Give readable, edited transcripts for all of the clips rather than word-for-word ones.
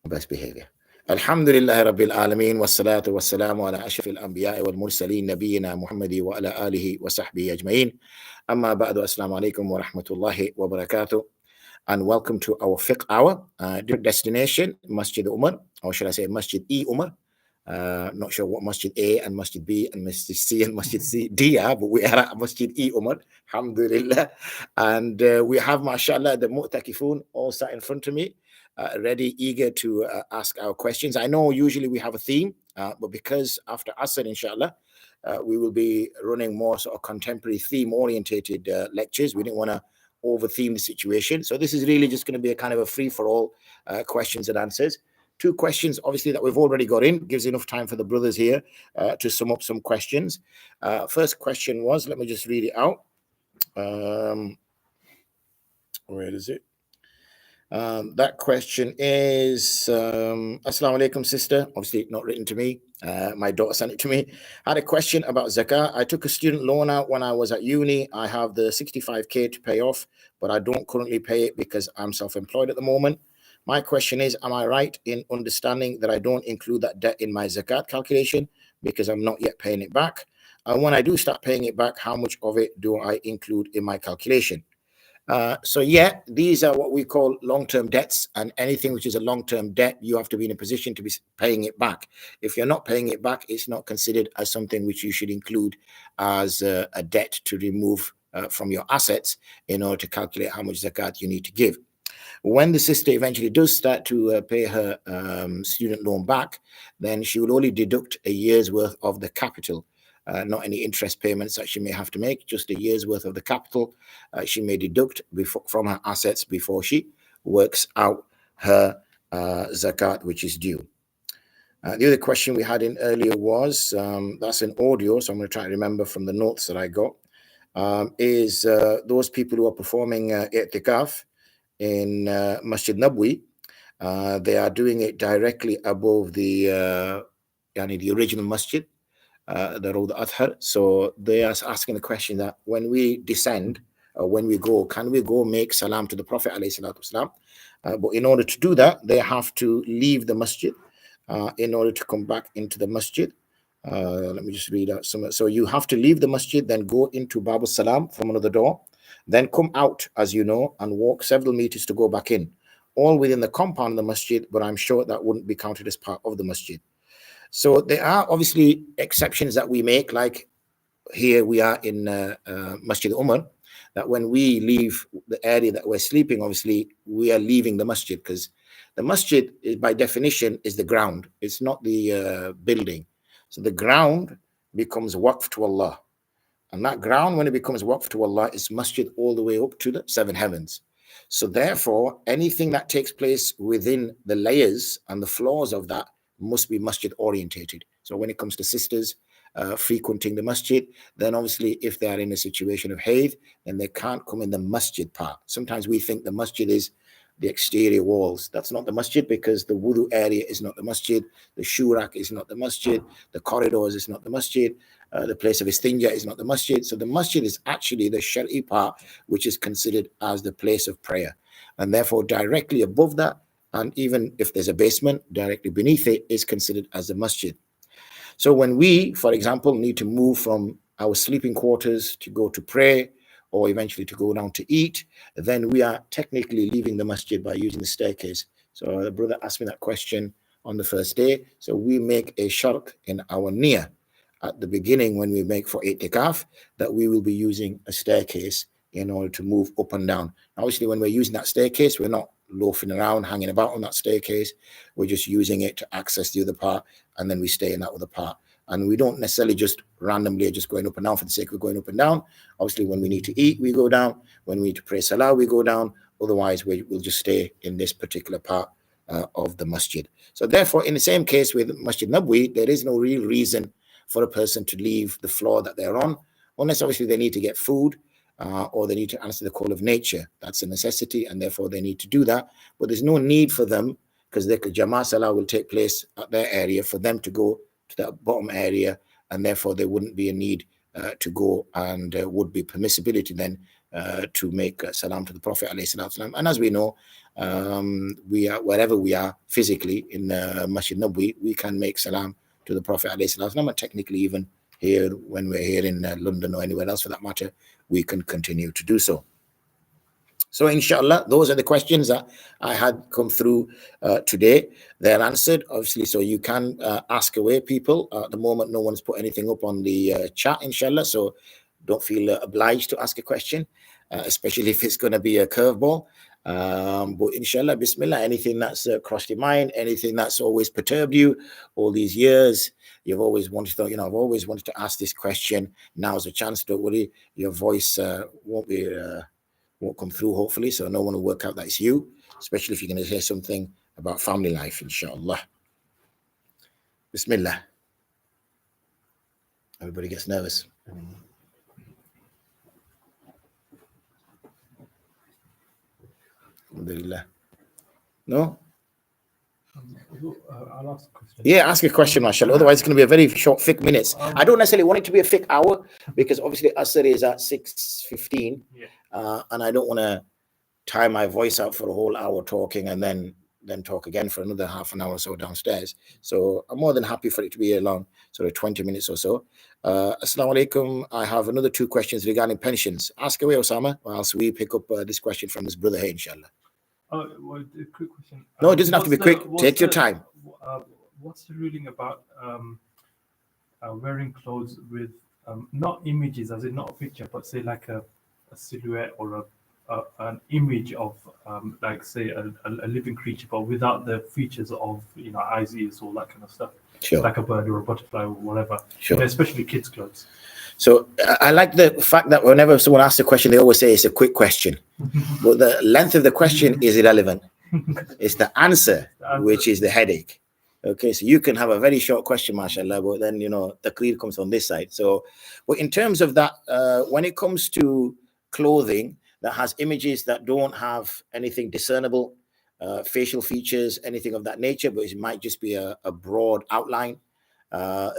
best behavior. Alhamdulillah Rabbil Alameen, wassalatu wassalamu ala ashrafil anbiya'i wal mursaleen, nabiyyina Muhammadi wa ala alihi wa sahbihi ajma'in. Amma ba'du, assalamu alaikum wa rahmatullahi wa barakatuh. And welcome to our Fiqh Hour. Destination, Masjid Umar, or should I say Masjid-e Umar. Not sure what Masjid A and Masjid B and Masjid C and Masjid D are, but we are at Masjid-e Umar, alhamdulillah. And we have, mashallah, the mu'takifun all sat in front of me, ready, eager to ask our questions. I know usually we have a theme, but because after Asr, inshallah, we will be running more sort of contemporary theme-orientated lectures. We didn't want to over-theme the situation. So this is really just going to be a kind of a free-for-all questions and answers. Two questions, obviously, that we've already got in. Gives enough time for the brothers here to sum up some questions. First question was, let me just read it out. Where is it? That question is, Assalamu alaikum, sister. Obviously not written to me. My daughter sent it to me. I had a question about Zakah. I took a student loan out when I was at uni. I have the 65k to pay off, but I don't currently pay it because I'm self-employed at the moment. My question is, am I right in understanding that I don't include that debt in my Zakat calculation because I'm not yet paying it back? And when I do start paying it back, how much of it do I include in my calculation? So yeah, these are what we call long-term debts, and anything which is a long-term debt, you have to be in a position to be paying it back. If you're not paying it back, it's not considered as something which you should include as a debt to remove from your assets in order to calculate how much zakat you need to give. When the sister eventually does start to pay her student loan back, then she will only deduct a year's worth of the capital. Not any interest payments that she may have to make, just a year's worth of the capital she may deduct from her assets before she works out her zakat, which is due. The other question we had in earlier was, that's an audio, so I'm going to try to remember from the notes that I got, is those people who are performing i'tikaf in Masjid Nabwi, they are doing it directly above the original masjid, the Road Athar. So they are asking the question that when we descend, when we go, can we go make salam to the Prophet ﷺ? But in order to do that, they have to leave the masjid in order to come back into the masjid. Let me just read out some. So you have to leave the masjid, then go into Babu Salam from another door, then come out, as you know, and walk several meters to go back in, all within the compound of the masjid, but I'm sure that wouldn't be counted as part of the masjid. So there are obviously exceptions that we make, like here we are in Masjid Umar, that when we leave the area that we're sleeping, obviously we are leaving the masjid, because the masjid is, by definition, is the ground. It's not the building. So the ground becomes waqf to Allah. And that ground, when it becomes waqf to Allah, is masjid all the way up to the seven heavens. So therefore, anything that takes place within the layers and the floors of that must be masjid orientated. So when it comes to sisters frequenting the masjid, then obviously if they are in a situation of hayd, then they can't come in the masjid part. Sometimes we think the masjid is the exterior walls. That's not the masjid, because the wudu area is not the masjid, the shurak is not the masjid, the corridors is not the masjid, the place of istinja is not the masjid. So the masjid is actually the shari part, which is considered as the place of prayer. And therefore directly above that, and even if there's a basement directly beneath it, is considered as a masjid. So when we, for example, need to move from our sleeping quarters to go to pray, or eventually to go down to eat, then we are technically leaving the masjid by using the staircase. So the brother asked me that question on the first day. So we make a shart in our niyyah at the beginning when we make for i'tikaf, that we will be using a staircase in order to move up and down. Obviously, when we're using that staircase, we're not loafing around, hanging about on that staircase. We're just using it to access the other part, and then we stay in that other part. And we don't necessarily just randomly just going up and down for the sake of going up and down. Obviously, when we need to eat, we go down. When we need to pray Salah, we go down. Otherwise, we'll just stay in this particular part of the masjid. So therefore, in the same case with Masjid Nabwi, there is no real reason for a person to leave the floor that they're on, unless obviously they need to get food, or they need to answer the call of nature. That's a necessity, and therefore they need to do that. But there's no need for them, because the Janaz-e-Salat will take place at their area, for them to go to that bottom area, and therefore there wouldn't be a need to go, and would be permissibility then to make salam to the Prophet ﷺ. And as we know, we are wherever we are physically in Masjid Nabawi, we can make salam to the Prophet ﷺ. Technically, even here when we're here in London or anywhere else for that matter, we can continue to do so. So inshallah, those are the questions that I had come through today. They're answered, obviously, so you can ask away, people. At the moment, no one's put anything up on the chat, inshallah, so don't feel obliged to ask a question, especially if it's going to be a curveball. But inshallah, bismillah, anything that's crossed your mind, anything that's always perturbed you all these years, you've always wanted to, I've always wanted to ask this question. Now's a chance, don't worry, your voice won't come through, hopefully, so no one will work out that it's you, especially if you're going to say something about family life, inshallah. Bismillah. Everybody gets nervous. Alhamdulillah. No? I'll ask a question. Yeah, ask a question, mashallah. Otherwise, it's going to be a very short fiqh minutes. I don't necessarily want it to be a fiqh hour, because obviously Asr is at 6:15, and I don't want to tie my voice out for a whole hour talking and then talk again for another half an hour or so downstairs. So I'm more than happy for it to be a long, sort of 20 minutes or so. Assalamu alaikum. I have another 2 questions regarding pensions. Ask away, Osama, whilst we pick up this question from his brother here, inshallah. Well, a quick question. No, it doesn't have to be quick. Take your time. What's the ruling about wearing clothes with not images, as in not a picture, but say like a silhouette or an image of like say a living creature, but without the features of eyes, ears, all that kind of stuff? Sure. Like a bird or a butterfly or whatever. Sure. Especially kids' clothes. So I like the fact that whenever someone asks a question, they always say it's a quick question. But the length of the question is irrelevant. It's the answer which is the headache. Okay, so you can have a very short question, mashallah, but then, the clear comes on this side. So, but in terms of that, when it comes to clothing that has images that don't have anything discernible, facial features, anything of that nature, but it might just be a broad outline,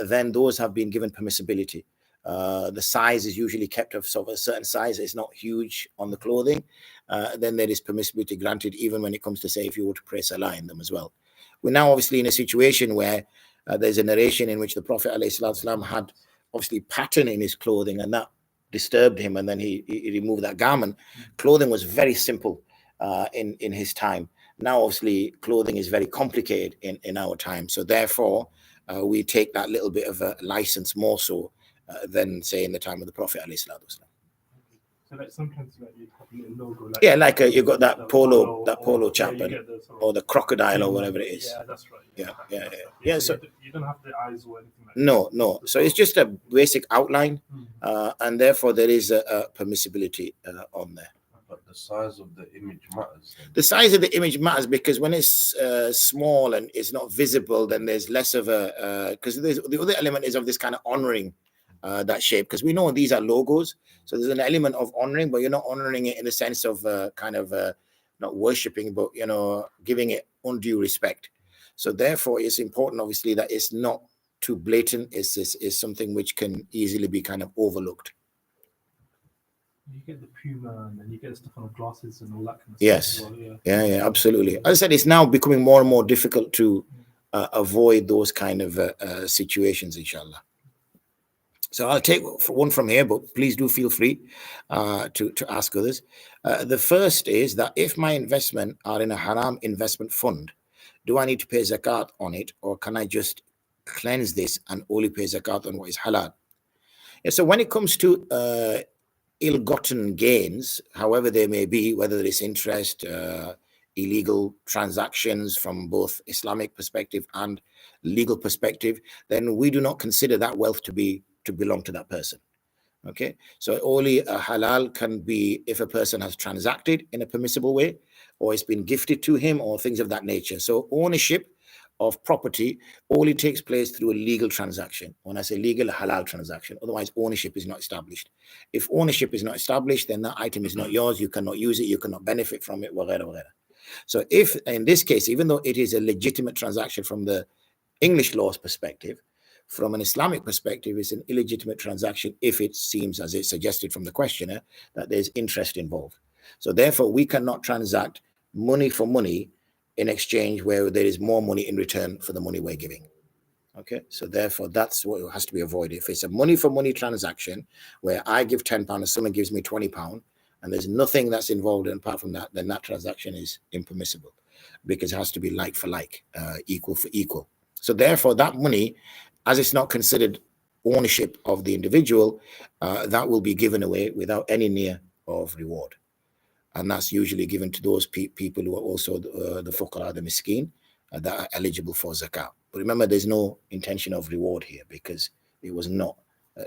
then those have been given permissibility. The size is usually kept of sort of a certain size. It's not huge on the clothing. Then there is permissibility granted, even when it comes to, say, if you were to pray Salah in them as well. We're now obviously in a situation where there's a narration in which the Prophet ﷺ had obviously pattern in his clothing, and that disturbed him, and then he removed that garment. Clothing was very simple in his time. Now, obviously, clothing is very complicated in our time. So therefore, we take that little bit of a license more so than, say, in the time of the Prophet ﷺ. So like sometimes like you have a little logo. Like you got that polo chap, or the crocodile or whatever it is. Yeah, that's right. Yeah. So So you don't have the eyes or anything like that. no. So it's just a basic outline, and therefore there is a permissibility on there. But the size of the image matters. The size of the image matters because when it's small and it's not visible, then there's less of a because the other element is of this kind of honoring that shape, because we know these are logos, so there's an element of honoring, but you're not honoring it in the sense of not worshipping, but giving it undue respect. So therefore, it's important, obviously, that it's not too blatant. It's something which can easily be kind of overlooked. You get the Puma, and then you get stuff on the glasses and all that kind of Yes. stuff. As well, Yeah, absolutely. As I said, it's now becoming more and more difficult to avoid those kind of situations, inshallah. So I'll take one from here, but please do feel free to ask others. The first is that if my investment are in a haram investment fund, do I need to pay zakat on it, or can I just cleanse this and only pay zakat on what is halal? Yeah, so when it comes to ill-gotten gains, however they may be, whether it's interest, illegal transactions from both Islamic perspective and legal perspective, then we do not consider that wealth to belong to that person. Okay, so only a halal can be if a person has transacted in a permissible way, or it's been gifted to him, or things of that nature. So ownership of property only takes place through a legal transaction. When I say legal, a halal transaction. Otherwise, ownership is not established. If ownership is not established, then that item is not yours. You cannot use it. You cannot benefit from it, whatever, whatever. So if, in this case, even though it is a legitimate transaction from the English law's perspective, from an Islamic perspective, it's an illegitimate transaction if it seems, as it's suggested from the questioner, that there's interest involved. So therefore, we cannot transact money for money in exchange where there is more money in return for the money we're giving. Okay, so therefore that's what has to be avoided. If it's a money for money transaction where I give £10 and someone gives me £20 and there's nothing that's involved apart from that, then that transaction is impermissible because it has to be like for like, equal for equal. So therefore that money, as it's not considered ownership of the individual, that will be given away without any near of reward. And that's usually given to those people who are also the fuqara, the miskin, that are eligible for zakat. But remember, there's no intention of reward here because it was not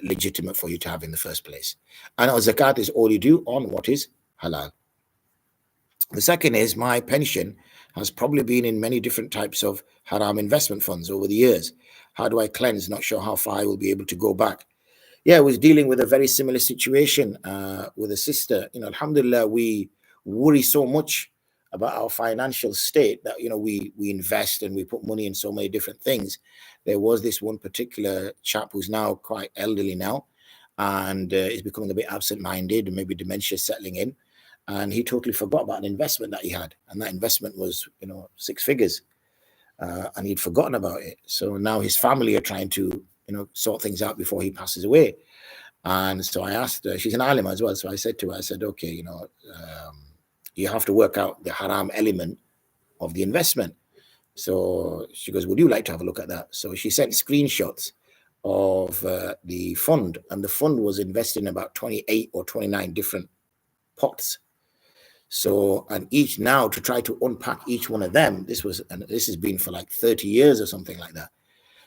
legitimate for you to have in the first place. And our zakat is all you do on what is halal. The second is my pension has probably been in many different types of haram investment funds over the years. How do I cleanse? Not sure how far I will be able to go back. Yeah, I was dealing with a very similar situation with a sister. Alhamdulillah, we worry so much about our financial state that, we invest and we put money in so many different things. There was this one particular chap who's now quite elderly now and is becoming a bit absent-minded and maybe dementia settling in. And he totally forgot about an investment that he had. And that investment was, 6 figures. And he'd forgotten about it. So now his family are trying to, sort things out before he passes away. And so I asked her, she's an alima as well. So I said to her, okay, you have to work out the haram element of the investment. So she goes, would you like to have a look at that? So she sent screenshots of the fund, and the fund was invested in about 28 or 29 different pots. So, and each now to try to unpack each one of them, this has been for like 30 years or something like that.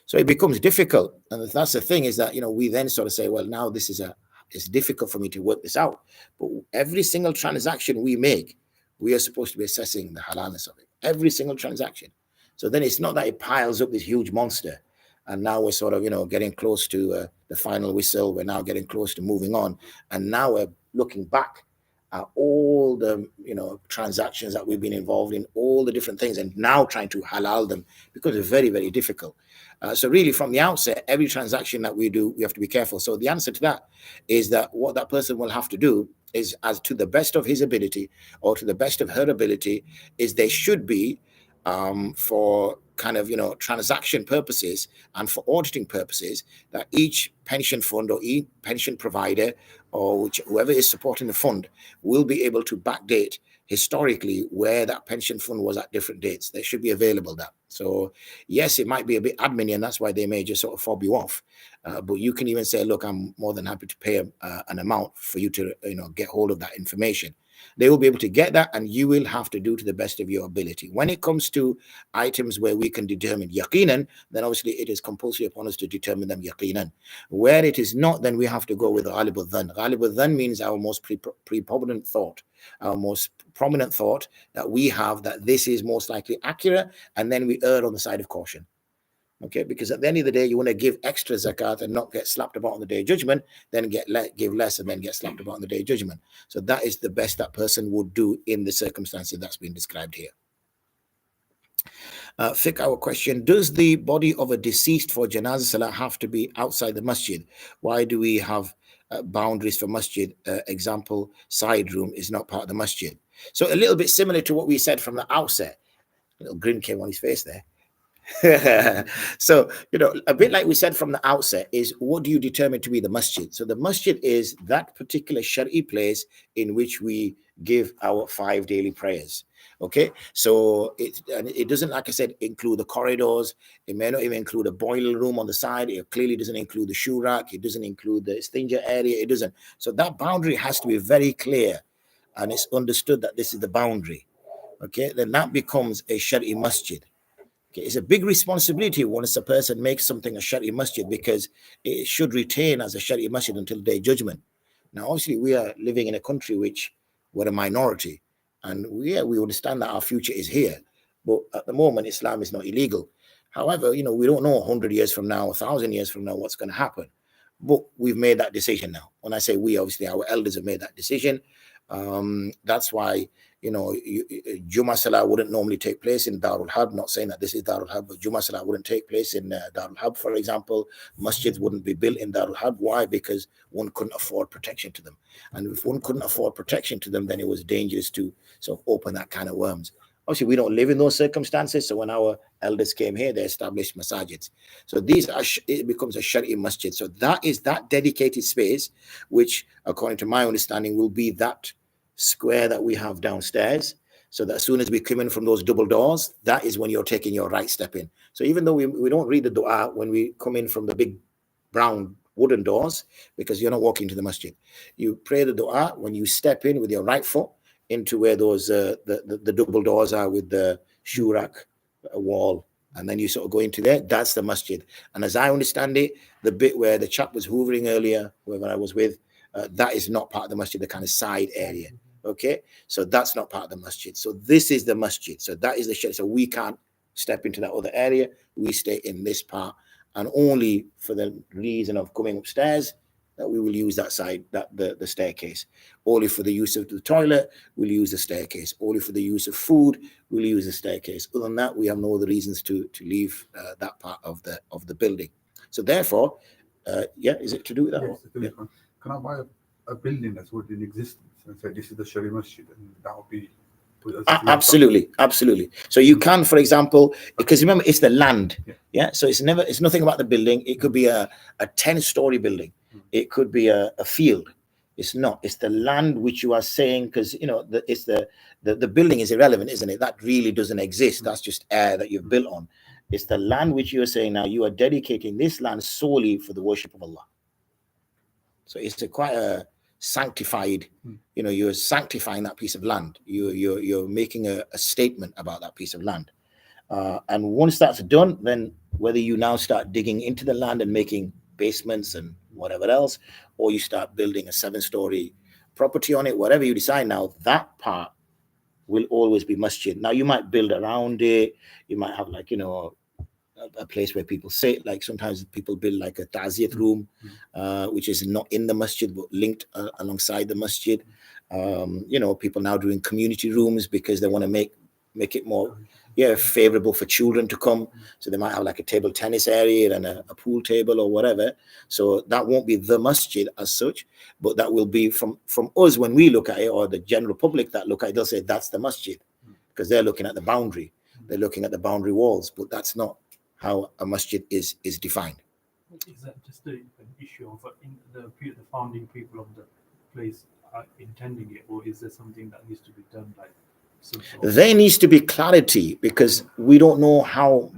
So it becomes difficult. And that's the thing is that, we then sort of say, well, now it's difficult for me to work this out. But every single transaction we make, we are supposed to be assessing the halalness of it. Every single transaction. So then it's not that it piles up this huge monster. And now we're sort of, getting close to the final whistle. We're now getting close to moving on. And now we're looking back at all the, transactions that we've been involved in, all the different things, and now trying to halal them because it's very, very difficult. So really from the outset, every transaction that we do, we have to be careful. So the answer to that is that what that person will have to do is, as to the best of his ability or to the best of her ability, is they should be for kind of, transaction purposes and for auditing purposes, that each pension fund or each pension provider or whoever is supporting the fund will be able to backdate historically where that pension fund was at different dates. They should be available that. So yes, it might be a bit admin and that's why they may just sort of fob you off. But you can even say, look, I'm more than happy to pay an amount for you to, get hold of that information. They will be able to get that, and you will have to do to the best of your ability. When it comes to items where we can determine yaqinan, then obviously it is compulsory upon us to determine them yaqinan. Where it is not, then we have to go with ghalib al-dhan. Ghalib al-dhan means our most preponderant thought, our most prominent thought that we have that this is most likely accurate, and then we err on the side of caution. Okay, because at the end of the day, you want to give extra zakat and not get slapped about on the day of judgment, then give less and then get slapped about on the day of judgment. So that is the best that person would do in the circumstances that's been described here. FiqHour question, does the body of a deceased for Janaz-e-Salat have to be outside the masjid? Why do we have boundaries for masjid? Example, side room is not part of the masjid. So a little bit similar to what we said from the outset. A little grin came on his face there. So, a bit like we said from the outset is, what do you determine to be the masjid? So the masjid is that particular shari'i place in which we give our 5 daily prayers. Okay, so it doesn't, like I said, include the corridors. It may not even include a boiler room on the side. It clearly doesn't include the shoe rack. It doesn't include the stinger area. It doesn't. So that boundary has to be very clear, and it's understood that this is the boundary. Okay, then that becomes a shari'i masjid. It's a big responsibility once a person makes something a shari'i masjid, because it should retain as a shari'i masjid until the day of judgment. Now, obviously, we are living in a country which we're a minority, and we understand that our future is here. But at the moment, Islam is not illegal. However, we don't know 100 years from now, 1,000 years from now, what's going to happen. But we've made that decision now. When I say we, obviously, our elders have made that decision. That's why, Juma Salah wouldn't normally take place in Darul Harb. Not saying that this is Darul Harb, but Juma Salah wouldn't take place in Darul Harb, for example. Masjids wouldn't be built in Darul Harb. Why? Because one couldn't afford protection to them. And if one couldn't afford protection to them, then it was dangerous to sort of open that kind of worms. Obviously, we don't live in those circumstances. So when our elders came here, they established masajids. So it becomes a Shari'i masjid. So that is that dedicated space, which, according to my understanding, will be that square that we have downstairs. So that as soon as we come in from those double doors, that is when you're taking your right step in. So even though we don't read the dua when we come in from the big brown wooden doors, because you're not walking to the masjid, you pray the dua when you step in with your right foot into where those the double doors are with the shoe rack wall, and then you sort of go into there. That's the masjid. And as I understand it, the bit where the chap was hoovering earlier, whoever I was with, that is not part of the masjid, the kind of side area. Okay, so that's not part of the masjid. So this is the masjid. So that is the shade. So we can't step into that other area. We stay in this part, and only for the reason of coming upstairs that we will use that side, the staircase. Only for the use of the toilet, we'll use the staircase. Only for the use of food, we'll use the staircase. Other than that, we have no other reasons to leave that part of the building. So therefore, is it to do with that? Yes, Yeah. Can I buy a building that's already in existence and say this is the Shari Masjid, and that will be absolutely. So you can, for example, because remember it's the land, so it's nothing about the building. It could be a 10-story building, it could be a field. It's the land which you are saying, because it's the building is irrelevant, isn't it? That really doesn't exist. That's just air that you've built on. It's the land which you are saying now you are dedicating this land solely for the worship of Allah. So it's quite a sanctified, you're sanctifying that piece of land. You're making a statement about that piece of land. And once that's done, then whether you now start digging into the land and making basements and whatever else, or you start building a 7-story property on it, whatever you decide now, that part will always be masjid. Now you might build around it. You might have a place where people sit, like sometimes people build like a ta'ziyat room, which is not in the masjid but linked alongside the masjid. People now doing community rooms because they want to make it more favorable for children to come. So they might have like a table tennis area and a pool table or whatever. So that won't be the masjid as such, but that will be from us when we look at it, or the general public that look at it, they'll say that's the masjid because they're looking at the boundary, they're looking at the boundary walls, but that's not how a masjid is defined. Is that just an issue of the founding people of the place are intending it, or is there something that needs to be done, like there needs to be clarity, because we don't know how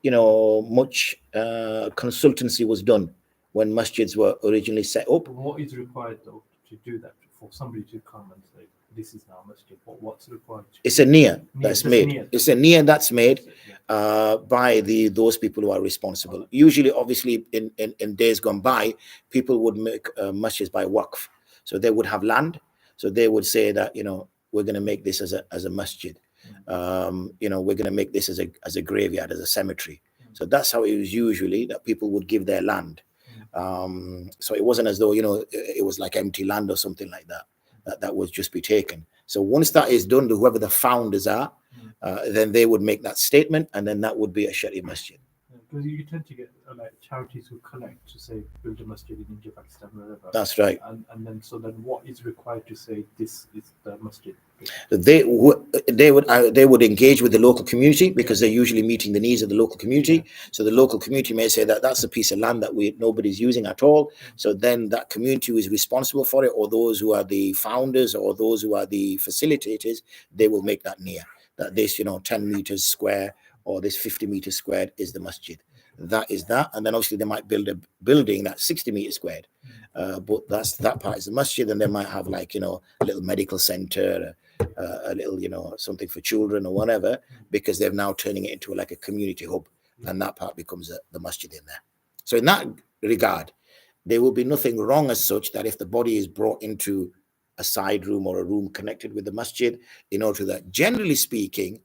much consultancy was done when masjids were originally set up. What is required though to do that, for somebody to come and say this is now masjid? What's required? It's a niyyah that's made. It's a niyyah that's made by those people who are responsible. Usually, obviously, in days gone by, people would make masjids by waqf. So they would have land. So they would say that we're going to make this as a masjid. We're going to make this as a graveyard, as a cemetery. So that's how it was usually, that people would give their land. So it wasn't as though it was like empty land or something like that would just be taken. So once that is done, whoever the founders are, then they would make that statement, and then that would be a Shari'i masjid. Because you tend to get like charities who collect to say build a masjid in India, Pakistan, wherever. That's right. And then what is required to say this is the masjid? They would engage with the local community, because they're usually meeting the needs of the local community. So the local community may say that that's a piece of land that nobody's using at all. So then that community who is responsible for it, or those who are the founders, or those who are the facilitators, they will make that niyyah that this 10 meters square or this 50 meters squared is the masjid. That is that. And then obviously they might build a building that's 60 meters squared. But that part is the masjid. And they might have a little medical center, a little, something for children or whatever, because they're now turning it into a community hub. And that part becomes the masjid in there. So in that regard, there will be nothing wrong as such that if the body is brought into a side room or a room connected with the masjid, in order that, generally speaking,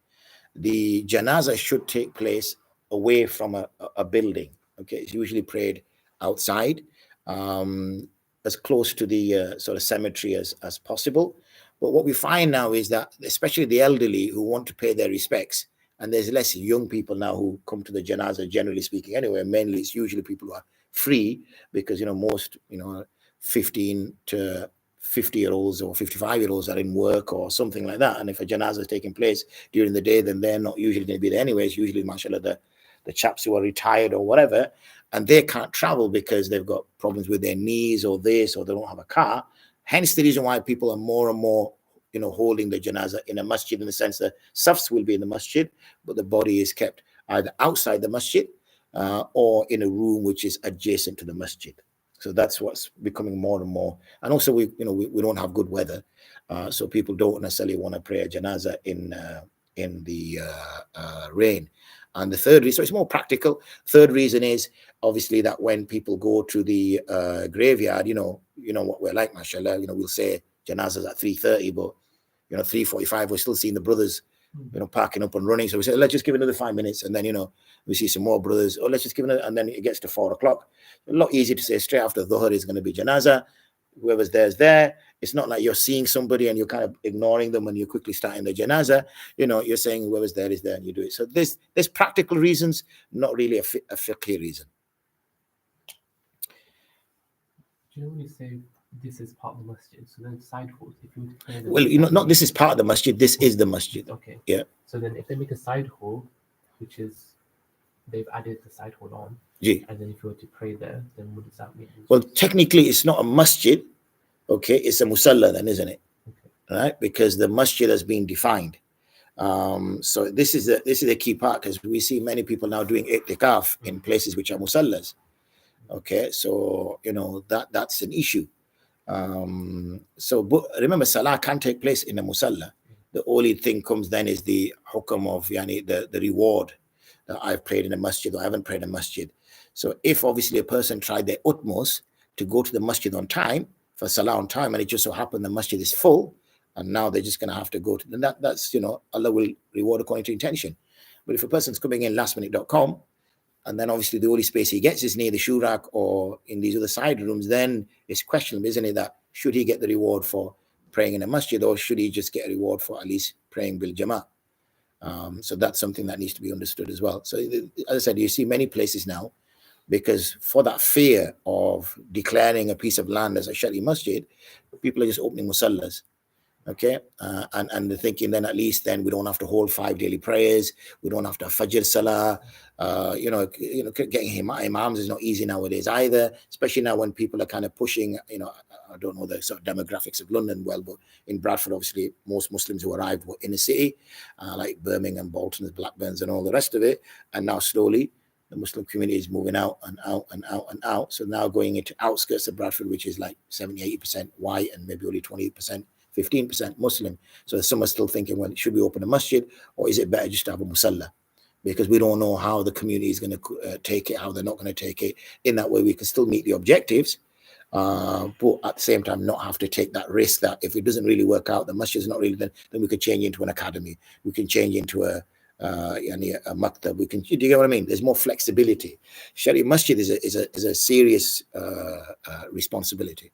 the janazah should take place away from a building. Okay, it's usually prayed outside, as close to the sort of cemetery as possible. But what we find now is that, especially the elderly who want to pay their respects, and there's less young people now who come to the janazah, generally speaking. Anyway, mainly it's usually people who are free, because most 15 to 50-year-olds or 55-year-olds are in work or something like that. And if a janazah is taking place during the day, then they're not usually going to be there anyway. It's usually, mashallah, the chaps who are retired or whatever, and they can't travel because they've got problems with their knees or this, or they don't have a car. Hence the reason why people are more and more holding the janazah in a masjid, in the sense that safs will be in the masjid, but the body is kept either outside the masjid or in a room which is adjacent to the masjid. So that's what's becoming more and more. And also we don't have good weather, so people don't necessarily want to pray a janazah in the rain. And the third reason, so it's more practical. Third reason is obviously that when people go to the graveyard, you know what we're like, mashallah, we'll say janazahs at 3:30, but 3:45, we're still seeing the brothers, parking up and running. So we say, let's just give another 5 minutes. And then, we see some more brothers. Oh, let's just give it, and then it gets to 4 o'clock. A lot easier to say straight after Dhuhr is going to be janazah. Whoever's there is there. It's not like you're seeing somebody and you're kind of ignoring them when you're quickly starting the janazah. You're saying whoever's there is there and you do it. So there's practical reasons, not really a fiqh reason. Do you know when you say this is part of the masjid, so then side halls, if you would declare Well, not this is part of the masjid, this is the masjid. Okay. Yeah. So then if they make a side hall, which is they've added the side hall on, and then if you were to pray there, then what does that mean? Well, technically it's not a masjid, okay, it's a musalla then, isn't it? Okay. Right? Because the masjid has been defined. So this is the key part, because we see many people now doing i'tikaf in places which are musallas. Okay, so that's an issue. But remember, salah can take place in a musalla. The only thing comes then is the hukam of the reward that I've prayed in a masjid or I haven't prayed in a masjid. So if obviously a person tried their utmost to go to the masjid on time, for salah on time, and it just so happened the masjid is full, and now they're just going to have to go to, then that's Allah will reward according to intention. But if a person's coming in lastminute.com, and then obviously the only space he gets is near the shurak or in these other side rooms, then it's questionable, isn't it, that should he get the reward for praying in a masjid, or should he just get a reward for at least praying bil jama'ah? So that's something that needs to be understood as well. So as I said, you see many places now, because for that fear of declaring a piece of land as a Shari masjid, people are just opening musallas. Okay, and they're thinking then at least then we don't have to hold 5 daily prayers, we don't have to have Fajr Salah. Getting imams is not easy nowadays either, especially now when people are kind of pushing. I don't know the sort of demographics of London well, but in Bradford, obviously, most Muslims who arrived were in the city, like Birmingham, Bolton, Blackburns, and all the rest of it. And now slowly, the Muslim community is moving out and out and out and out. So now going into outskirts of Bradford, which is like 70-80% white and maybe only 20%. 15% Muslim. So some are still thinking, well, should we open a masjid, or is it better just to have a musalla? Because we don't know how the community is going to take it, how they're not going to take it. In that way, we can still meet the objectives, but at the same time, not have to take that risk that if it doesn't really work out, the masjid is not really, then we could change into an academy. We can change into a maktab. We can. Do you get what I mean? There's more flexibility. Shari masjid is a serious responsibility.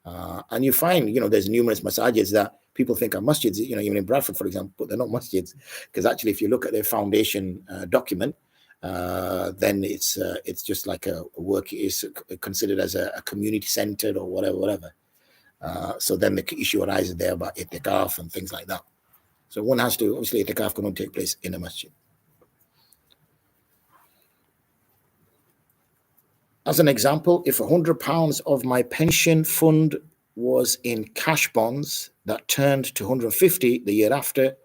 And you find, there's numerous masajids that people think are masjids, even in Bradford, for example, but they're not masjids. Because actually, if you look at their foundation document, then it's just like a work, is considered as a community centered or whatever. So then the issue arises there about itikaf and things like that. So one has to, obviously, itikaf can only take place in a masjid. As an example, if £100 of my pension fund was in cash bonds that turned to 150 the year after,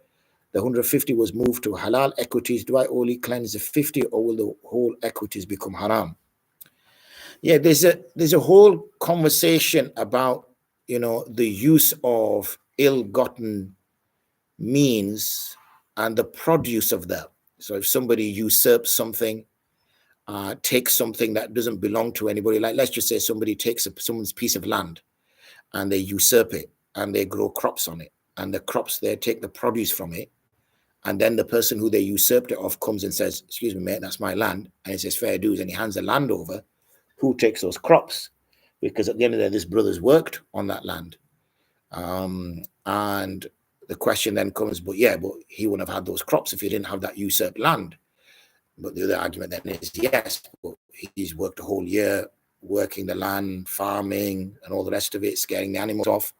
the 150 was moved to halal equities, do I only cleanse the 50, or will the whole equities become haram? Yeah, there's a whole conversation about, the use of ill-gotten means and the produce of that. So if somebody usurps something, takes something that doesn't belong to anybody, like let's just say somebody takes someone's piece of land and they usurp it and they grow crops on it, and the crops, they take the produce from it, and then the person who they usurped it off comes and says, excuse me, mate, that's my land, and he says fair dues, and he hands the land over. Who takes those crops? Because at the end of the day, this brother's worked on that land. And the question then comes, but he wouldn't have had those crops if he didn't have that usurped land. But the other argument then is, yes, but he's worked a whole year working the land, farming, and all the rest of it, scaring the animals off.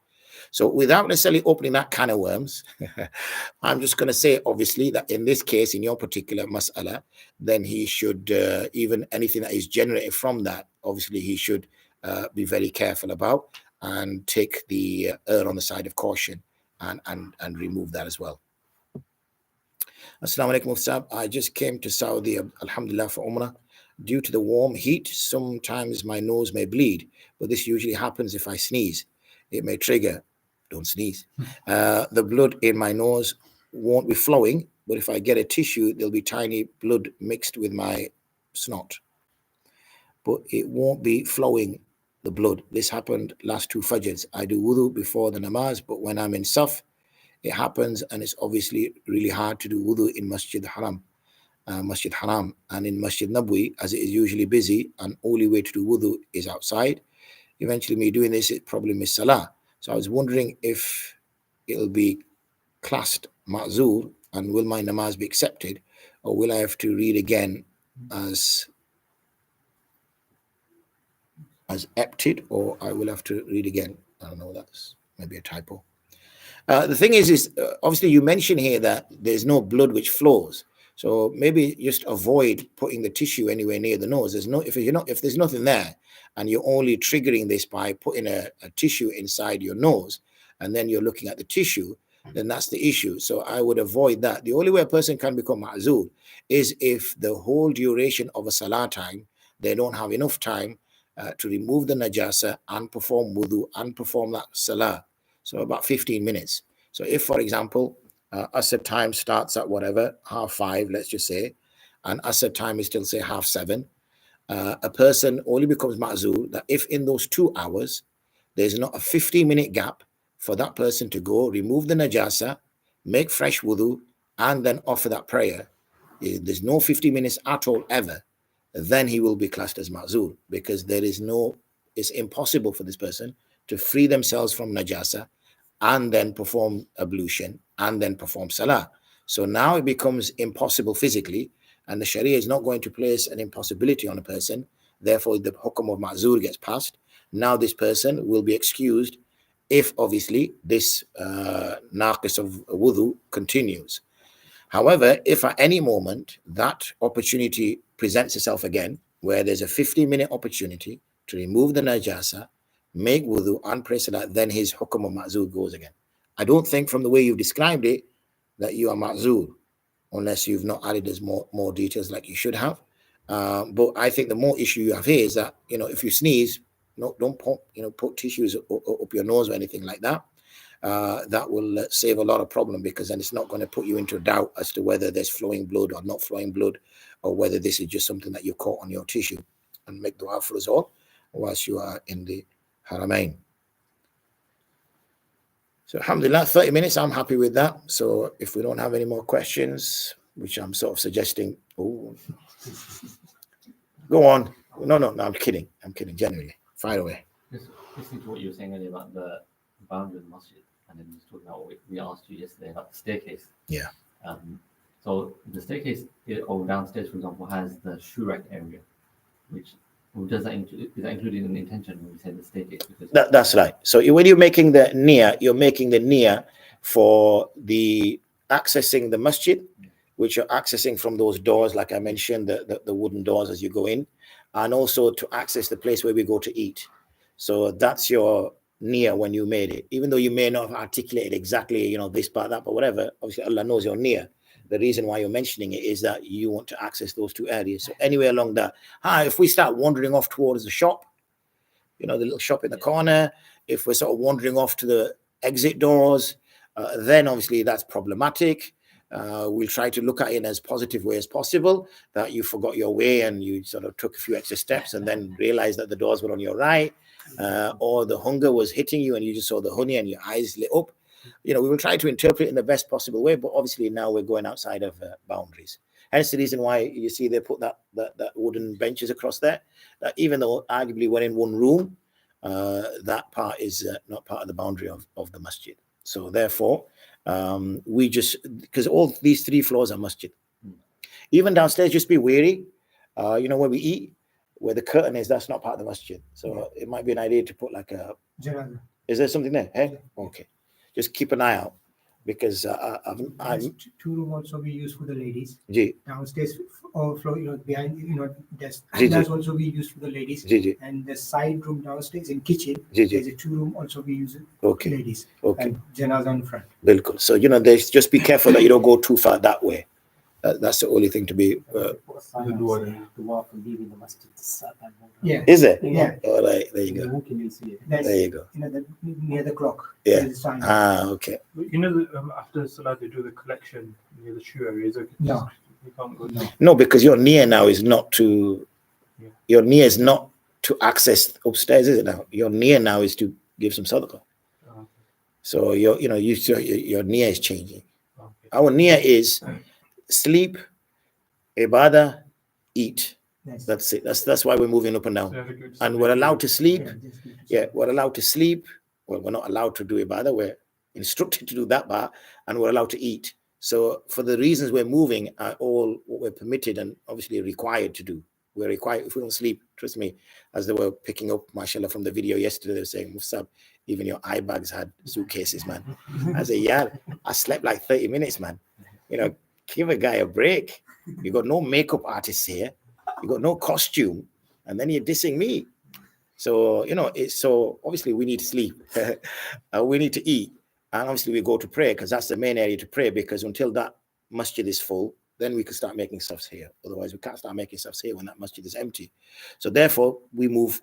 So without necessarily opening that can of worms, I'm just going to say, obviously, that in this case, in your particular mas'ala, then he should, even anything that is generated from that, obviously he should be very careful about and take the err on the side of caution and remove that as well. Assalamu alaikum, Ustaz. I just came to Saudi, alhamdulillah, for Umrah. Due to the warm heat, sometimes my nose may bleed, but this usually happens if I sneeze. It may trigger, don't sneeze. The blood in my nose won't be flowing, but if I get a tissue, there'll be tiny blood mixed with my snot. But it won't be flowing, the blood. This happened last 2 Fajrs. I do wudu before the namaz, but when I'm in Saf, it happens, and it's obviously really hard to do wudu in Masjid Haram, and in Masjid Nabwi, as it is usually busy, and only way to do wudu is outside. Eventually, me doing this, it probably miss Salah. So I was wondering if it'll be classed ma'zur, and will my namaz be accepted, or will I have to read again as emptied, or I will have to read again? I don't know, that's maybe a typo. The thing is obviously you mention here that there's no blood which flows. So maybe just avoid putting the tissue anywhere near the nose. If there's nothing there, and you're only triggering this by putting a tissue inside your nose, and then you're looking at the tissue, then that's the issue. So I would avoid that. The only way a person can become ma'zur is if the whole duration of a salah time, they don't have enough time to remove the najasa and perform wudu and perform that salah. So about 15 minutes. So if, for example, Asr time starts at whatever, 5:30, let's just say, and Asr time is still, say, 7:30, a person only becomes ma'zur that if in those 2 hours, there's not a 15-minute gap for that person to go, remove the najasa, make fresh wudu, and then offer that prayer. There's no 50 minutes at all ever, then he will be classed as ma'zur, because it's impossible for this person to free themselves from najasa and then perform ablution and then perform salah. So now it becomes impossible physically, and the Sharia is not going to place an impossibility on a person. Therefore, the hukum of ma'zur gets passed. Now this person will be excused if obviously this naqis of wudu continues. However, if at any moment that opportunity presents itself again, where there's a 15-minute opportunity to remove the najasa, make wudu and pray salah, then his hukum of ma'zur goes again. I don't think from the way you've described it that you are ma'zur, unless you've not added as more details like you should have. But I think the more issue you have here is that, if you sneeze, don't put tissues up your nose or anything like that. That will save a lot of problem, because then it's not going to put you into doubt as to whether there's flowing blood or not flowing blood, or whether this is just something that you caught on your tissue. And make dua for us all whilst you are in the Haramain. So alhamdulillah, 30 minutes, I'm happy with that. So if we don't have any more questions, which I'm sort of suggesting, go on. No, I'm kidding, genuinely. Fire away. Listening to what you were saying earlier about the boundary of the masjid, and then just talking about what we asked you yesterday about the staircase. Yeah. So the staircase, or downstairs, for example, has the shoe rack area, which is that included in the intention when we say the staircase? That's right. So when you're making the niyyah, you're making the niyyah for the accessing the masjid, which you're accessing from those doors, like I mentioned, the wooden doors as you go in, and also to access the place where we go to eat. So that's your niyyah when you made it, even though you may not have articulated exactly, this part, that, but whatever. Obviously, Allah knows your niyyah. The reason why you're mentioning it is that you want to access those 2 areas. So anywhere along that. If we start wandering off towards the shop, the little shop in the corner, if we're sort of wandering off to the exit doors, then obviously that's problematic. We'll try to look at it in as positive way as possible, that you forgot your way and you sort of took a few extra steps and then realized that the doors were on your right, or the hunger was hitting you and you just saw the honey and your eyes lit up. We will try to interpret it in the best possible way, but obviously now we're going outside of boundaries. Hence the reason why you see they put that wooden benches across there, that even though arguably we're in one room, that part is not part of the boundary of the masjid. So therefore, we just, because all these 3 floors are masjid. Even downstairs, just be wary. Where we eat, where the curtain is, that's not part of the masjid. So it might be an idea to put like a. Janaz. Is there something there? Hey, okay. Just keep an eye out, because I'm. 2 room also we use for the ladies. Ji, Downstairs overflow, behind, desk. Ji, That's ji. also we use for the ladies. Ji. And the side room downstairs in kitchen, Ji, ji. there's a 2 room also we use Okay. ladies. Okay. And Janaz on front. Bilkul. So there's just be careful that you don't go too far that way. That's the only thing to be. Yeah. Is it? Yeah. All right. There you go. That's, There you go. near the clock. Yeah. There's a sign. Okay. After Salah, they do the collection near the shoe area. Is it? No. You can't go. No, because your near now is not to. Yeah. Your near is not to access upstairs, is it now? Your near now is to give some sadaqah. Okay. So your near is changing. Okay. Our near is sleep, ibadah, eat. Yes. That's it. That's why we're moving up and down. So if you could just And make we're sure- allowed to sleep. just keep it Yeah, we're allowed to sleep. Well, we're not allowed to do ibadah. We're instructed to do that part, and we're allowed to eat. So for the reasons we're moving are all what we're permitted and obviously required to do. We're required, if we don't sleep, trust me, as they were picking up, mashallah, from the video yesterday, they were saying, Musab, even your eye bags had suitcases, man. I said, yeah, I slept like 30 minutes, man. Give a guy a break. You got no makeup artists here. You got no costume. And then you're dissing me. So, so obviously we need to sleep. We need to eat. And obviously we go to prayer, because that's the main area to pray, because until that masjid is full, then we can start making stuffs here. Otherwise, we can't start making stuffs here when that masjid is empty. So therefore, we move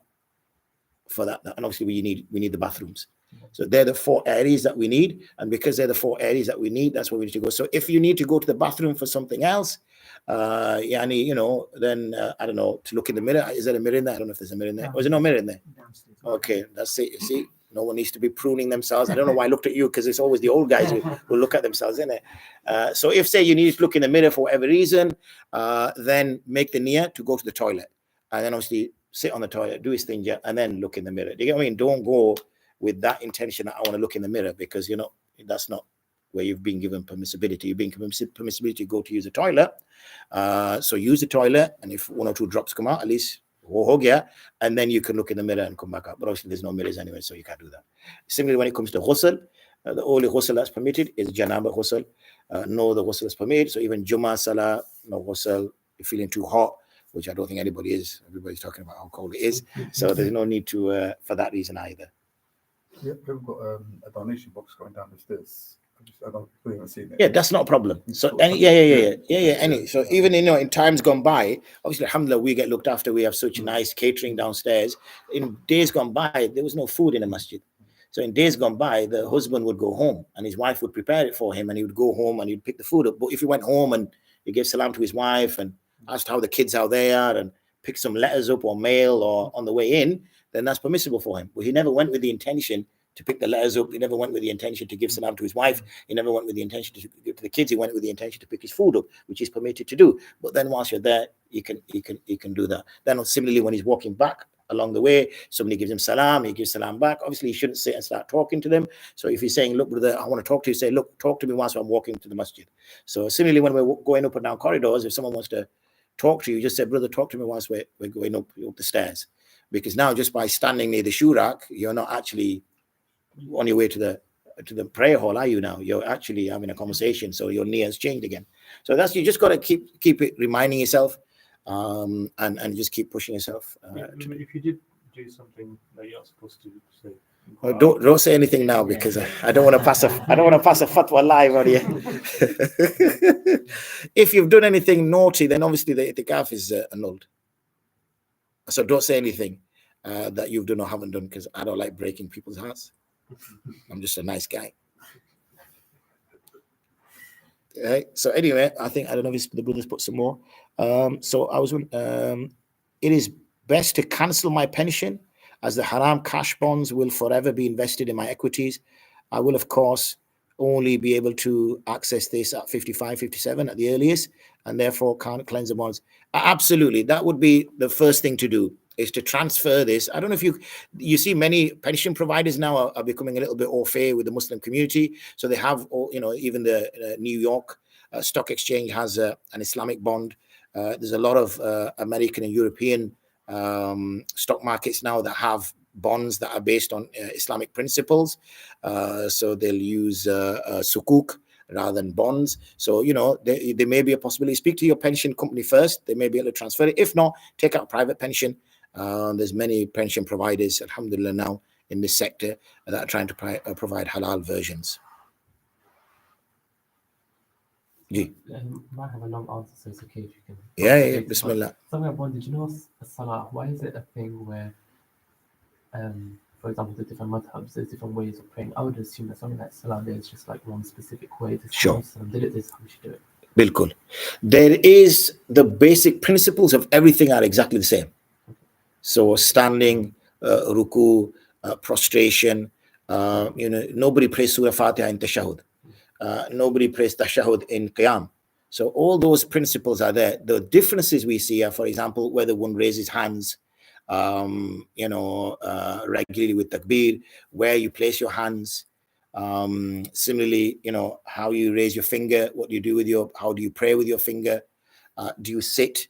for that. And obviously we need the bathrooms. So they're the 4 areas that we need. And because they're the 4 areas that we need, that's where we need to go. So if you need to go to the bathroom for something else, then I don't know, to look in the mirror. Is there a mirror in there? I don't know if there's a mirror in there. Or is there no mirror in there? downstairs. Okay, that's it. You see, no one needs to be pruning themselves. I don't know why I looked at you, because it's always the old guys who look at themselves, isn't it? So if, say, you need to look in the mirror for whatever reason, then make the niyyah to go to the toilet. And then obviously sit on the toilet, do his thing, and then look in the mirror. Do you get what I mean? Don't go with that intention that I want to look in the mirror, because, that's not where you've been given permissibility. You've been given permissibility to go to use the toilet. So use the toilet, and if 1 or 2 drops come out, at least, and then you can look in the mirror and come back up. But obviously there's no mirrors anyway, so you can't do that. Similarly, when it comes to ghusl, the only ghusl that's permitted is janaba ghusl. No other ghusl is permitted. So even Jummah, Salah, no ghusl. You're feeling too hot, which I don't think anybody is. Everybody's talking about how cold it is. So there's no need to, for that reason either. Yeah, we've got a donation box going down the stairs. I don't even see it. Yeah, that's not a problem. So so even in times gone by, obviously, alhamdulillah, we get looked after. We have such nice catering downstairs. In days gone by, there was no food in the masjid. So in days gone by, the husband would go home and his wife would prepare it for him, and he would go home and he'd pick the food up. But if he went home and he gave salam to his wife and asked how the kids out there and picked some letters up or mail or on the way in, then that's permissible for him. But he never went with the intention to pick the letters up. He never went with the intention to give salam to his wife. He never went with the intention to give to the kids. He went with the intention to pick his food up, which is permitted to do. But then once you're there, you can do that. Then similarly, when he's walking back along the way, somebody gives him salam, he gives salam back. Obviously, he shouldn't sit and start talking to them. So if he's saying, look, brother, I want to talk to you, say, look, talk to me whilst I'm walking to the masjid. So similarly, when we're going up and down corridors, if someone wants to talk to you, just say, brother, talk to me whilst we're going up the stairs. Because now just by standing near the shoe rack, you're not actually on your way to the prayer hall, are you now? You're actually having a conversation, so your niyyah has changed again. So that's, you just got to keep it reminding yourself, and just keep pushing yourself. If you did do something that you're not supposed to say, don't say anything now, because I don't want to pass a fatwa live on here. If you've done anything naughty, then obviously the itikaf is annulled. So don't say anything that you've done or haven't done, because I don't like breaking people's hearts. I'm just a nice guy. Right. So anyway, I don't know if the brothers put some more. So I was it is best to cancel my pension, as the haram cash bonds will forever be invested in my equities. I will, of course, only be able to access this at 55, 57 at the earliest, and therefore can't cleanse the bonds. Absolutely. That would be the first thing to do. is to transfer this. I don't know if you see many pension providers now are becoming a little bit au fait with the Muslim community. So they have, even the New York Stock Exchange has an Islamic bond. There's a lot of American and European stock markets now that have bonds that are based on Islamic principles. So they'll use sukuk rather than bonds. So, there may be a possibility. Speak to your pension company first. They may be able to transfer it. If not, take out private pension. There's many pension providers, alhamdulillah, now in this sector that are trying to provide halal versions. Might have a long answer, so it's okay if you can. Yeah, bismillah. Something I wondered, Salah, why is it a thing where, for example, the different madhhabs, there's different ways of praying? I would assume that something like Salah, there's just like one specific way. Sure. Did it, this is how we should do it. Bilkul. There is the basic principles of everything are exactly the same. So standing, ruku, prostration, nobody prays Surah Fatiha in tashahud. Nobody prays tashahud in qiyam. So all those principles are there. The differences we see are, for example, whether one raises hands, regularly with takbir, where you place your hands. Similarly, how you raise your finger, what you do how do you pray with your finger? Do you sit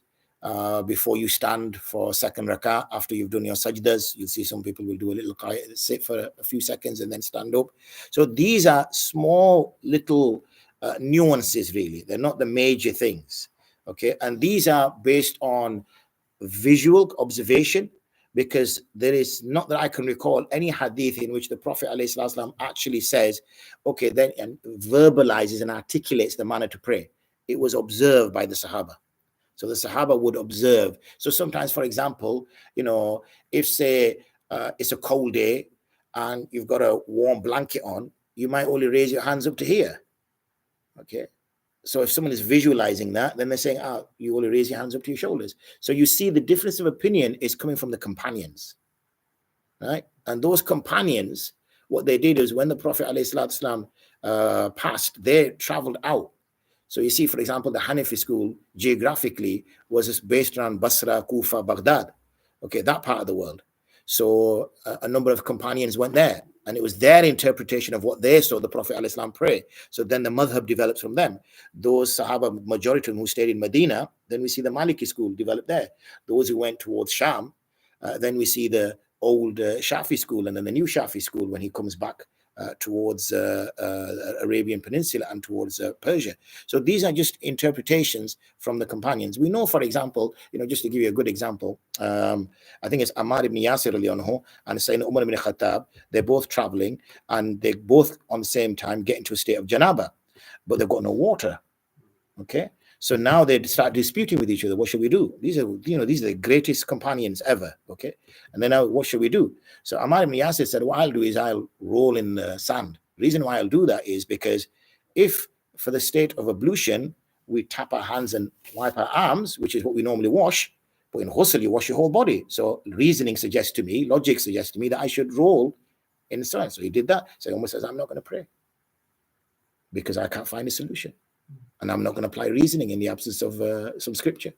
before you stand for second rakah after you've done your sajdas? You'll see some people will do a little sit for a few seconds and then stand up. So these are small little nuances, really. They're not the major things. Okay, and these are based on visual observation, because there is, not that I can recall, any hadith in which the Prophet ﷺ actually says, okay, then and verbalizes and articulates the manner to pray. It was observed by the Sahaba. So the Sahaba would observe. So sometimes, for example, if say it's a cold day and you've got a warm blanket on, you might only raise your hands up to here. Okay. So if someone is visualizing that, then they're saying, you only raise your hands up to your shoulders. So you see the difference of opinion is coming from the companions, right? And those companions, what they did is when the Prophet ﷺ passed, they traveled out. So you see, for example, the Hanafi school geographically was based around Basra, Kufa, Baghdad, okay, that part of the world. So a number of companions went there, and it was their interpretation of what they saw the Prophet ﷺ pray. So then the madhhab develops from them. Those Sahaba, majority of them who stayed in Medina, then we see the Maliki school develop there. Those who went towards Sham, then we see the old Shafi school, and then the new Shafi school when he comes back towards Arabian Peninsula and towards Persia. So these are just interpretations from the companions. We know, for example, just to give you a good example, I think it's Ammar ibn Yasir and Sayyidina Umar ibn Khattab. They're both traveling, and they both on the same time get into a state of janaba, but they've got no water. Okay, so now they start disputing with each other. What should we do? These are the greatest companions ever. Okay, and then now what should we do? So Ammar ibn Yasir said, what I'll do is I'll roll in the sand. The reason why I'll do that is because if for the state of ablution, we tap our hands and wipe our arms, which is what we normally wash, but in ghusl, you wash your whole body. So logic suggests to me that I should roll in the sand. So he did that. So he almost says, I'm not going to pray because I can't find a solution. And I'm not going to apply reasoning in the absence of some scripture.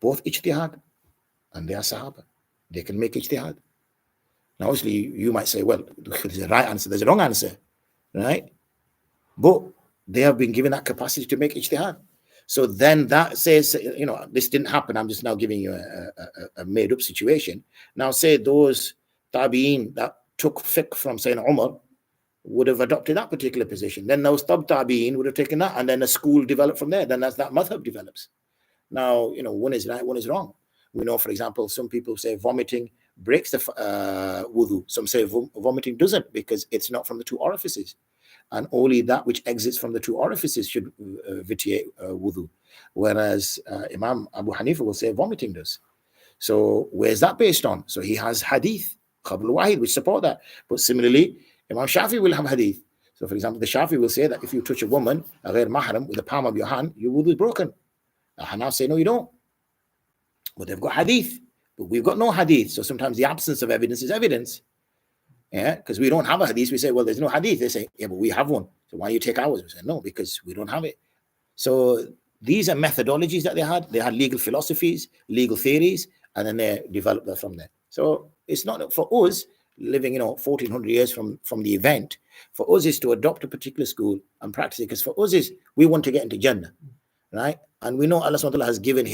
Both ijtihad, and they are Sahaba. They can make ijtihad. Now, obviously, you might say, well, there's a right answer, there's a wrong answer, right? But they have been given that capacity to make ijtihad. So then that says, this didn't happen. I'm just now giving you a made-up situation. Now, say those tabi'in that took fiqh from Sayyidina Umar would have adopted that particular position. Then those tabi'in would have taken that, and then a school developed from there. Then that's that madhab develops. Now, one is right, one is wrong. We know, for example, some people say vomiting breaks the wudu. Some say vomiting doesn't, because it's not from the two orifices. And only that which exits from the two orifices should vitiate wudu. Whereas Imam Abu Hanifa will say vomiting does. So where's that based on? So he has hadith, Qabl Wahid, which support that. But similarly, Imam Shafi will have hadith. So for example, the Shafi will say that if you touch a woman, a ghair mahram, with the palm of your hand, your wudu is broken. The Hanaf say, no, you don't. But they've got hadith. But we've got no hadith. So sometimes the absence of evidence is evidence. Yeah, because we don't have a hadith. We say, well, there's no hadith. They say, yeah, but we have one. So why do you take ours? We say, no, because we don't have it. So these are methodologies that they had. They had legal philosophies, legal theories, and then they develop that from there. So it's not for us living, 1400 years from the event. For us is to adopt a particular school and practice it, because for us is we want to get into Jannah, right? And we know Allah SWT has given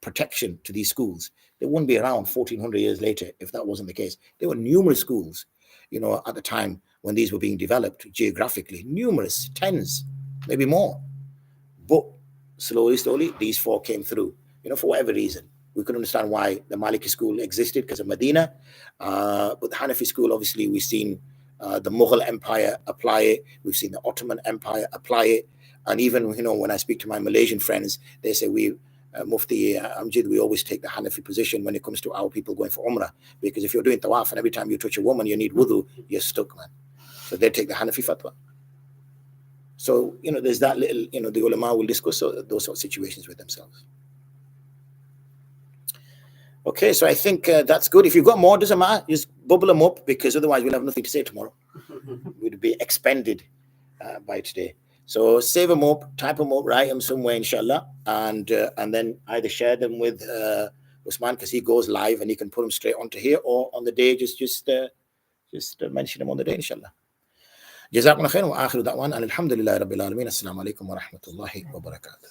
protection to these schools. They wouldn't be around 1400 years later if that wasn't the case. There were numerous schools, at the time when these were being developed geographically, numerous, tens, maybe more. But slowly, these four came through, for whatever reason. We could understand why the Maliki school existed because of Medina. But the Hanafi school, obviously, we've seen the Mughal Empire apply it. We've seen the Ottoman Empire apply it. And even, when I speak to my Malaysian friends, they say Mufti Amjid, we always take the Hanafi position when it comes to our people going for Umrah. Because if you're doing tawaf and every time you touch a woman, you need wudu, you're stuck, man. So they take the Hanafi fatwa. So, there's that little, the ulama will discuss those sort of situations with themselves. Okay, so I think that's good. If you've got more, doesn't matter. Just bubble them up, because otherwise we'll have nothing to say tomorrow. We'd be expended by today. So save them up, type them up, write them somewhere, inshallah, and then either share them with Usman, because he goes live and he can put them straight onto here, or on the day just mention them on the day, inshallah. جزاكم الله خير وآخر دعوانا الحمد لله رب العالمين السلام عليكم ورحمة الله وبركاته.